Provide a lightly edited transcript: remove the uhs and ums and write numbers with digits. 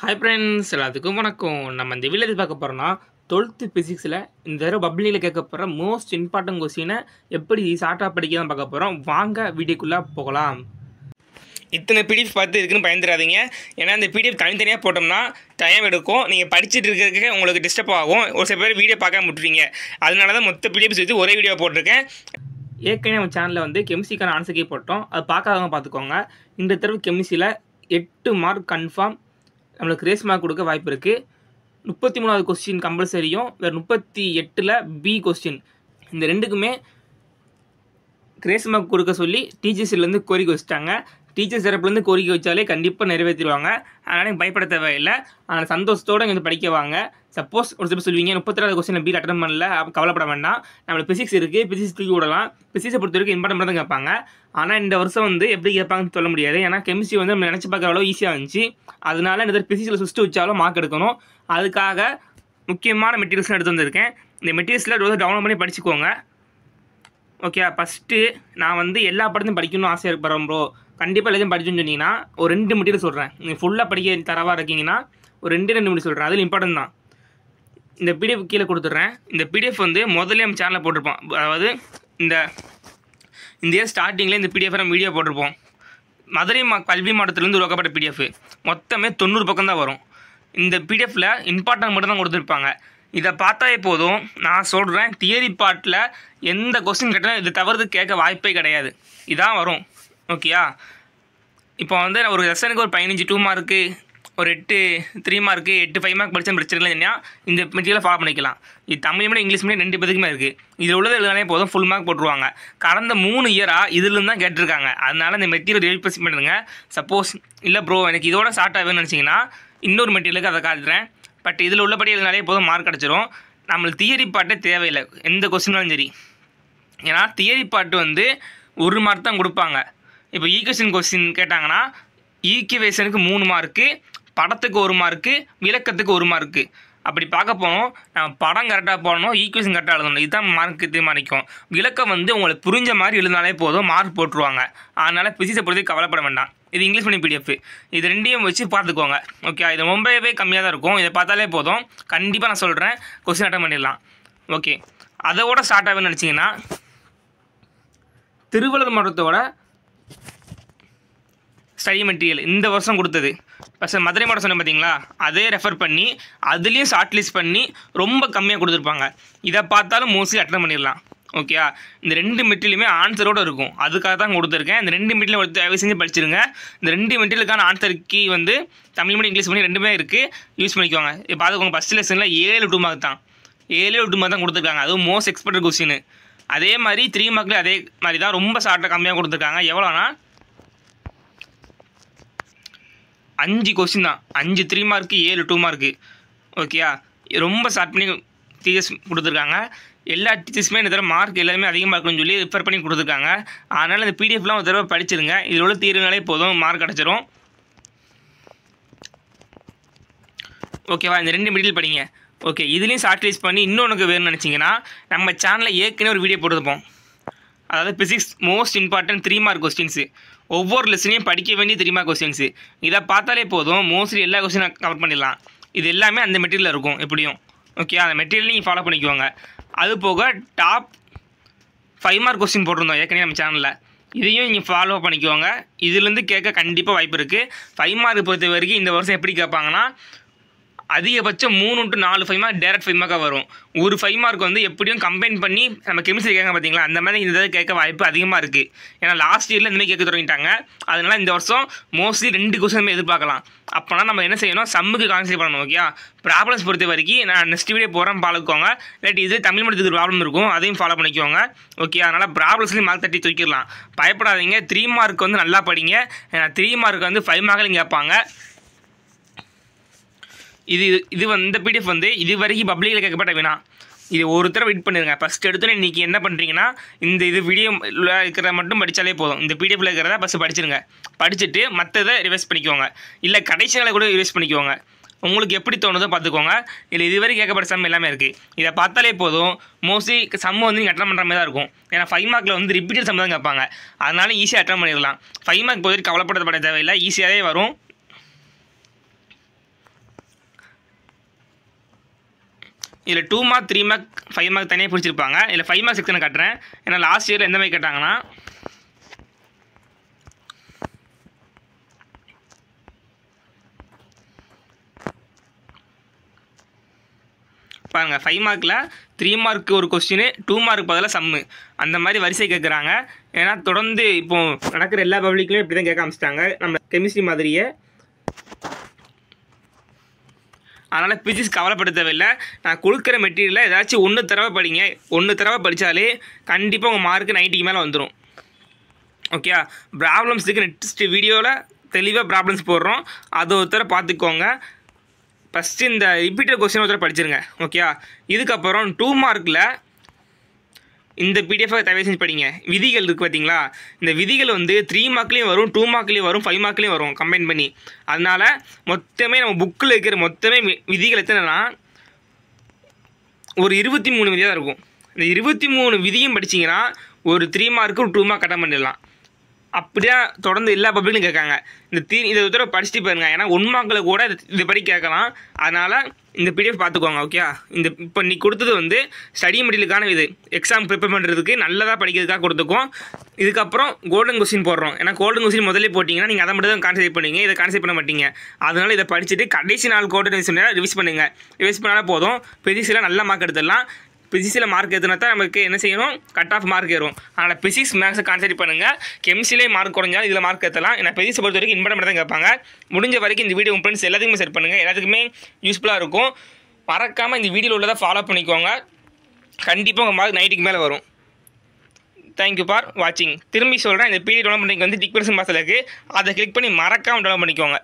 Hi friends, எல்லாத்துக்கும் வணக்கம். நம்ம இந்த வீடியோவில் பார்க்க போகிறோம்னா 12th ஃபிசிக்ஸில் இந்த தடவை பப்ளிங்கில் கேட்க போகிற மோஸ்ட் இம்பார்ட்டன்ட் கொஸ்டினை எப்படி ஷார்ட்டாக படிக்க தான் பார்க்க போகிறோம். வாங்க வீடியோக்குள்ளே போகலாம். இத்தனை பிடிஎஃப் பார்த்து இருக்குன்னு பயந்துடாதீங்க. ஏன்னா இந்த பிடிஎஃப் தனித்தனியாக போட்டோம்னா டைம் எடுக்கும். நீங்கள் படிச்சுட்டு இருக்கிறதுக்கு உங்களுக்கு டிஸ்டர்ப் ஆகும். ஒரு சில பேர் வீடியோ பார்க்க விட்டுருவீங்க. அதனால தான் மொத்த பிடிஎஃப் சேர்த்து ஒரே வீடியோ போட்டிருக்கேன். ஏற்கனவே நம்ம சேனலில் வந்து கெமிஸ்ட்ரிக்கான ஆன்சர் கீ போட்டோம். அது பார்க்காதவங்க பார்த்துக்கோங்க. இந்த தடவை கெமிஸ்ட்ரியில் 8 மார்க் கன்ஃபார்ம் நம்மளுக்கு ரேஸ் மார்க் கொடுக்க வாய்ப்பு இருக்குது. 33வது கொஸ்டின் கம்பல்சரியும், வேறு 38ல் பி கொஸ்டின். இந்த ரெண்டுக்குமே கிரேஸ் மார்க் கொடுக்க சொல்லி டீச்சர்ஸ்லேருந்து கோரிக்கை வச்சுட்டாங்க. டீச்சர்ஸ் தரப்புலேருந்து கோரிக்கை வச்சாலே கண்டிப்பாக நிறைவேற்றிடுவாங்க. அதனால் எனக்கு பயப்பட தேவையில்லை. ஆனால் சந்தோஷத்தோடு இங்கே படிக்க வாங்க. சப்போஸ் ஒரு சில சொல்லுவீங்க 32வது கொஸ்டின் பி அட்டன் பண்ணல, கவலைப்பட வேண்டாம். நம்மளுக்கு ஃபிசிக்ஸ் இருக்குது, ஃபிசிக்ஸ் தூக்கி விடலாம். ஃபிசிக்ஸை பொறுத்த வரைக்கும் இம்பார்ட்டன் தான் கேட்பாங்க. ஆனால் இந்த வருஷம் வந்து எப்படி கேட்பாங்கன்னு சொல்ல முடியாது. ஏன்னா கெமிஸ்ட்ரி வந்து நம்ம நினச்சி பார்க்குற அளவு ஈஸியாக இருந்துச்சு. அதனால இந்த ஃபிசிக்ஸில் சுஸ்ட்டு வச்சாலும் மார்க் எடுக்கணும். அதுக்காக முக்கியமான மெட்டீரியல்ஸ்லாம் எடுத்து வந்திருக்கேன். இந்த மெட்டீரியல்ஸில் டவுன்லோட் பண்ணி படிச்சுக்கோங்க. ஓகே, ஃபஸ்ட்டு நான் வந்து எல்லா படத்தையும் படிக்கணும்னு ஆசையாக இருப்பேன் ப்ரோ. கண்டிப்பாக எல்லாத்தையும் படிச்சுன்னு சொன்னீங்கன்னா ஒரு 2 மெட்டீரியல் சொல்கிறேன். நீங்கள் ஃபுல்லாக படிக்க தரவாக இருக்கீங்கன்னா ஒரு 2 மெட்டீரியல் சொல்கிறேன். அதில் இம்பார்ட்டன் தான். இந்த பிடிஎஃப் கீழே கொடுத்துட்றேன். இந்த பிடிஎஃப் வந்து முதல்ல நம்ம சேனலில் போட்டிருப்போம். அதாவது இந்த இயர் ஸ்டார்டிங்கில் இந்த பிடிஎஃப் நம்ம வீடியோ போட்டிருப்போம். மதுரை கல்வி மாவட்டத்திலேருந்து உருவாக்கப்பட்ட பிடிஎஃப் மொத்தமே 90 பக்கம் தான் வரும். இந்த பிடிஎஃப்பில் இம்பார்ட்டன்ட் மட்டும் தான் கொடுத்துருப்பாங்க. இதை பார்த்தாலே போதும். நான் சொல்கிறேன், தியரி பார்ட்டில் எந்த கொஸ்டின் கேட்டாலும் இது தவிர்த்து கேட்க வாய்ப்பே கிடையாது. இதான் வரும். ஓகேயா? இப்போ வந்து ஒரு லெசனுக்கு ஒரு 15 2 மார்க்கு, ஒரு 8 3 மார்க்கு, 8 5 மார்க் படித்தா பிரச்சனை இல்லைன்னா இந்த மெட்டீரியலை ஃபாலோ பண்ணிக்கலாம். இது தமிழ் மீடியம் இங்கிலீஷ் மீடியம் 2 பேருக்குமே இருக்குது. இதில் உள்ளது எழுதானே போதும், ஃபுல் மார்க் போட்டுருவாங்க. கடந்த 3 இயராக இதில் தான் கேட்டிருக்காங்க. அதனால் இந்த மெட்டீரியல் ரிவைஸ் பண்ணுங்க. சப்போஸ் இல்லை ப்ரோ எனக்கு இதோட ஷார்ட் ஆகுன்னு நினச்சிங்கன்னா இன்னொரு மெட்டீரியலுக்கு அதை காட்டுறேன். பட் இதில் உள்ளபடி எழுதினாலே போதும், மார்க் கிடச்சிரும். நம்மளுக்கு தியரி பாட்டே தேவையில்லை, எந்த கொஸ்டினாலும் சரி. ஏன்னா தியரி பாட்டு வந்து 1 மார்க் தான் கொடுப்பாங்க. இப்போ ஈக்குவேஷன் கொஸ்டின் கேட்டாங்கன்னா ஈக்குவேஷனுக்கு 3 மார்க்கு, படத்துக்கு 1 மார்க்கு, விளக்கத்துக்கு 1 மார்க்கு. அப்படி பார்க்க போனோம், நம்ம படம் கரெக்டாக போடணும், ஈக்குவேஷன் கரெக்டாக எழுதணும். இதுதான் மார்க்கு தீர்மானிக்கும். விளக்கம் வந்து உங்களுக்கு புரிஞ்ச மாதிரி எழுதினாலே போதும், மார்க் போட்டுருவாங்க. அதனால் ஃபிசிக்ஸை பொறுத்து கவலைப்பட வேண்டாம். இது இங்கிலீஷ் மீடியம் பிடிஎஃப். இது ரெண்டையும் வச்சு பார்த்துக்கோங்க. ஓகே, இது ரொம்பவே கம்மியாக தான் இருக்கும். இதை பார்த்தாலே போதும், கண்டிப்பாக நான் சொல்கிறேன், கொஸ்டின் அட்டன் பண்ணிடலாம். ஓகே, அதோட ஸ்டார்ட் ஆகுன்னு நினச்சிங்கன்னா திருவள்ளுவர் மாவட்டத்தோட ஸ்டடி மெட்டீரியல் இந்த வருஷம் கொடுத்தது ஃபஸ்ட் மதுரை மாவட்டம் சொன்னேன் பார்த்தீங்களா, அதே ரெஃபர் பண்ணி அதுலேயும் ஷார்ட் லிஸ்ட் பண்ணி ரொம்ப கம்மியாக கொடுத்துருப்பாங்க. இதை பார்த்தாலும் மோஸ்ட்லி அட்டன் பண்ணிடலாம். ஓகேயா? இந்த 2 மெட்டீரியலுமே ஆன்சரோடு இருக்கும். அதுக்காக தான் கொடுத்துருக்கேன். இந்த 2 மெட்டீரியல் தயவு செஞ்சு படிச்சிருங்க. இந்த 2 மெட்டீரியலுக்கான ஆன்சர் கீ வந்து தமிழ் மீடியம் இங்கிலீஷ் மீடியம் 2மே இருக்குது, யூஸ் பண்ணிக்கோங்க. இப்போ பார்த்துக்கோங்க, ஃபஸ்ட் லெசனில் 7 2 மார்க் தான், 7 2 மார்க் தான் கொடுத்துருக்காங்க. அதுவும் மோஸ்ட் எக்ஸ்பெக்டட் கொஸ்டின். அதே மாதிரி 3 மார்க்லேயும் அதே மாதிரி தான், ரொம்ப ஷார்ட்டாக கம்மியாக கொடுத்துருக்காங்க. எவ்வளோனா 5 கொஸ்டின் தான், 5 3 மார்க்கு, 7 2 மார்க்கு. ஓகேயா? ரொம்ப ஷார்ட் பண்ணி டீச்சர்ஸ் கொடுத்துருக்காங்க. எல்லா டீச்சர்ஸுமே இந்த தடவை மார்க் எல்லாருமே அதிகமாக இருக்கணும்னு சொல்லி ரிஃபர் பண்ணி கொடுத்துருக்காங்க. அதனால் இந்த பிடிஎஃப்லாம் ஒரு தடவை படிச்சிருங்க. இதில் உள்ள தீர்வுனாலே போதும், மார்க் கிடச்சிரும். ஓகேவா? இந்த 2 மெட்டீரியல் படிங்க. ஓகே, இதுலேயும் ஷார்ட் லிஸ்ட் பண்ணி இன்னொன்று வேணும்னு நினச்சிங்கன்னா நம்ம சேனலில் ஏற்கனவே ஒரு வீடியோ போட்டுருப்போம். அதாவது physics most important 3 mark questions. ஒவ்வொரு லெசனையும் படிக்க வேண்டிய 3 மார்க் கொஸ்டின்ஸு. இதை பார்த்தாலே போதும், மோஸ்ட்லி எல்லா கொஸ்டினும் கவர் பண்ணிடலாம். இது எல்லாமே அந்த மெட்டீரியலில் இருக்கும் எப்படியும். ஓகே, அந்த மெட்டீரியல் நீங்கள் ஃபாலோ பண்ணிக்குவாங்க. அது போக டாப் 5 மார்க் கொஸ்டின் போட்டிருந்தோம் ஏற்கனவே நம்ம சேனலில். இதையும் நீங்கள் ஃபாலோ பண்ணிக்குவாங்க. இதுலேருந்து கேட்க கண்டிப்பாக வாய்ப்பு இருக்குது. 5 மார்க் பொறுத்த வரைக்கும் இந்த வருஷம் எப்படி கேட்பாங்கன்னா அதிகபட்சம் 3 to 4 5 மார்க் டேரக்ட் 5 மார்க்காக வரும். ஒரு 5 மார்க் வந்து எப்படியும் கம்பைன் பண்ணி நம்ம கெமிஸ்ட்ரி கேட்க பார்த்தீங்களா, அந்த மாதிரி இந்த கேட்க வாய்ப்பு அதிகமாக இருக்குது. ஏன்னா லாஸ்ட் இயரில் இந்த மாதிரி கேட்க தொடங்கிட்டாங்க. அதனால் இந்த வருஷம் மோஸ்ட்லி 2 கொஸ்டின் எதிர்பார்க்கலாம். அப்போனா நம்ம என்ன செய்யணும், சம்முக்கு கான்சன்ட்ரேட் பண்ணணும். ஓகே, ப்ராப்ளம்ஸ் பொறுத்த வரைக்கும் நான் நெக்ஸ்ட் வீடியோ போகிறேன், பார்த்துக்கோங்க. இல்லாட்டி இது தமிழ் மீடியத்துக்கு ப்ராப்ளம் இருக்கும், அதையும் ஃபாலோ பண்ணிக்கோங்க. ஓகே, அதனால் ப்ராப்ளம்ஸ்லேயும் மார்க் தட்டி தூக்கிடலாம். பயப்படாதீங்க. 3 மார்க் வந்து நல்லா படிங்க. 3 மார்க் வந்து 5 மார்க்லையும் கேட்பாங்க. இது வந்து இந்த பிடிஎஃப் வந்து இது வரைக்கும் பப்ளிக்கில் கேட்கப்பட்ட வேணாம். இது ஒரு தடவை வெயிட் பண்ணிடுங்க. ஃபஸ்ட் எடுத்தோன்னே இன்றைக்கி என்ன பண்ணுறீங்கன்னா இது வீடியோ இருக்கிறத மட்டும் படித்தாலே போதும். இந்த பிடிஎஃப்ல இருக்கிறத ஃபஸ்ட்டு படிச்சிருங்க. படிச்சுட்டு மற்றதை ரிவைஸ் பண்ணிக்கோங்க. இல்லை கடைசி நாளை கூட ரிவைஸ் பண்ணிக்கோங்க. உங்களுக்கு எப்படி தோணுதோ பார்த்துக்கோங்க. இல்லை இதுவரை கேட்கப்பட்ட சம் எல்லாமே இருக்குது. இதை பார்த்தாலே போதும், மோஸ்ட்லி சம் வந்து நீங்கள் அட்டன் பண்ணுற மாதிரி தான் இருக்கும். ஏன்னா 5 மார்க்கில் வந்து ரிப்பீட்டட் சம் தான் கேட்பாங்க. அதனால ஈஸியாக அட்டன் பண்ணிடலாம். 5 மார்க் போய் கவலைப்பட தேவையில்லை, ஈஸியாகவே வரும். இதில் 2 மார்க் 3 மார்க் 5 மார்க் தனியாக பிடிச்சிருப்பாங்க. இதில் 5 மார்க் செக்ஷனை கட்டுறேன். ஏன்னா லாஸ்ட் இயரில் எந்த மாதிரி கேட்டாங்கன்னா பாருங்கள் 5 மார்க்கில் 3 மார்க்கு ஒரு கொஸ்டின் 2 மார்க் பதிலாக சம்மு அந்த மாதிரி வரிசை கேட்குறாங்க. ஏன்னா தொடர்ந்து இப்போது நடக்கிற எல்லா பப்ளிக்லையும் இப்படி தான் கேட்க ஆரம்பிச்சிட்டாங்க நம்ம கெமிஸ்ட்ரி மாதிரியே. அதனால் பிசிக்ஸ் கவலைப்பட தேவையில்லை. நான் கொடுக்குற மெட்டீரியலில் ஏதாச்சும் 1 தடவை படிங்க. 1 தடவை படித்தாலே கண்டிப்பாக உங்கள் மார்க்கு 90க்கு மேலே வந்துடும். ஓகே, ப்ராப்ளம்ஸுக்கு நெக்ஸ்ட் வீடியோவில் தெளிவாக ப்ராப்ளம்ஸ் போடுறோம். அது ஒருத்தர பார்த்துக்கோங்க. ஃபஸ்ட்டு இந்த ரிப்பீட்டட் கொஸ்டின் ஒருத்தர படிச்சிருங்க. ஓகே, இதுக்கப்புறம் 2 மார்க்கில் இந்த பிடிஎஃபை தயவு செஞ்சு படிங்க. விதிகள் இருக்குது பார்த்தீங்களா, இந்த விதிகள் வந்து 3 மார்க்லேயும் வரும், 2 மார்க்லேயும் வரும், 5 மார்க்லேயும் வரும் கம்பைன் பண்ணி. அதனால் மொத்தமே நம்ம புக்கில் இருக்கிற மொத்தமே விதிகள் எத்தனைனா ஒரு 23 விதியாக தான் இருக்கும். இந்த 23 விதியும் படிச்சிங்கன்னா ஒரு 3 மார்க்கு 2 மார்க் கட்ட பண்ணிடலாம். அப்படியே தொடர்ந்து எல்லா பப்ளிக்கும் கேட்காங்க. இதை தடவை படிச்சுட்டு போயிருங்க. ஏன்னா 1 மார்க்கில் கூட இதை படி கேட்கலாம். அதனால் இந்த பிடிஎஃப் பார்த்துக்கோங்க. ஓகே, இப்போ நீ கொடுத்தது வந்து ஸ்டடி மெட்டீரியலுக்கான இது எக்ஸாம் ப்ரிப்பேர் பண்ணுறதுக்கு நல்லதாக படிக்கிறதுக்காக கொடுத்துக்கோம். இதுக்கப்புறம் கோல்டன் கொஸ்டின் போடுறோம். ஏன்னா கோல்டன் கொஸ்டின் முதல்ல போட்டிங்கன்னா நீங்கள் அதை மட்டும் தான் கான்சென்ட்ரேட் பண்ணுவீங்க, இதை கான்சென்ட்ரேட் பண்ண மாட்டீங்க. அதனால் இதை படிச்சுட்டு கடைசி நாள் கோல்டன் கொஸ்டின் ரிவைஸ் பண்ணுங்கள். ரிவைஸ் பண்ணாலே போதும். பிசிக்ஸில் நல்ல மார்க் எடுத்துடலாம். பிசிக்ஸில் மார்க் எதுனா தான் நமக்கு என்ன செய்யணும், கட் ஆஃப் மார்க் ஏறும். அதனால் பிசிக்ஸ் மேக்ஸை கான்சென்ட்ரேட் பண்ணுங்கள். கெமிஸ்ட்ரியிலே மார்க் குறைஞ்சாலும் இதில் மார்க் ஏற்றலாம். ஏன்னா பிசிக்ஸை பொறுத்த வரைக்கும் இம்பார்ட்டன்ட் தான் கேட்பாங்க. முடிஞ்ச வரைக்கும் இந்த வீடியோ உங்கள் ஃப்ரெண்ட்ஸ் எல்லாத்துக்குமே ஷேர் பண்ணுங்கள். எல்லாத்துக்குமே யூஸ்ஃபுல்லாக இருக்கும். மறக்காமல் இந்த வீடியோவில் உள்ளதை ஃபாலோ பண்ணிக்கோங்க. கண்டிப்பாக உங்கள் மார்க் 90க்கு மேலே வரும். தேங்க்யூ ஃபார் வாட்சிங். திரும்பி சொல்கிறேன், இந்த பிடிஎஃப் டவுன்லோட் பண்ணிக்க வந்து டிஸ்கிரிப்ஷன் பாக்ஸில் இருக்குது. அதை கிளிக் பண்ணி மறக்காமல் டவுன்லோட் பண்ணிக்கோங்க.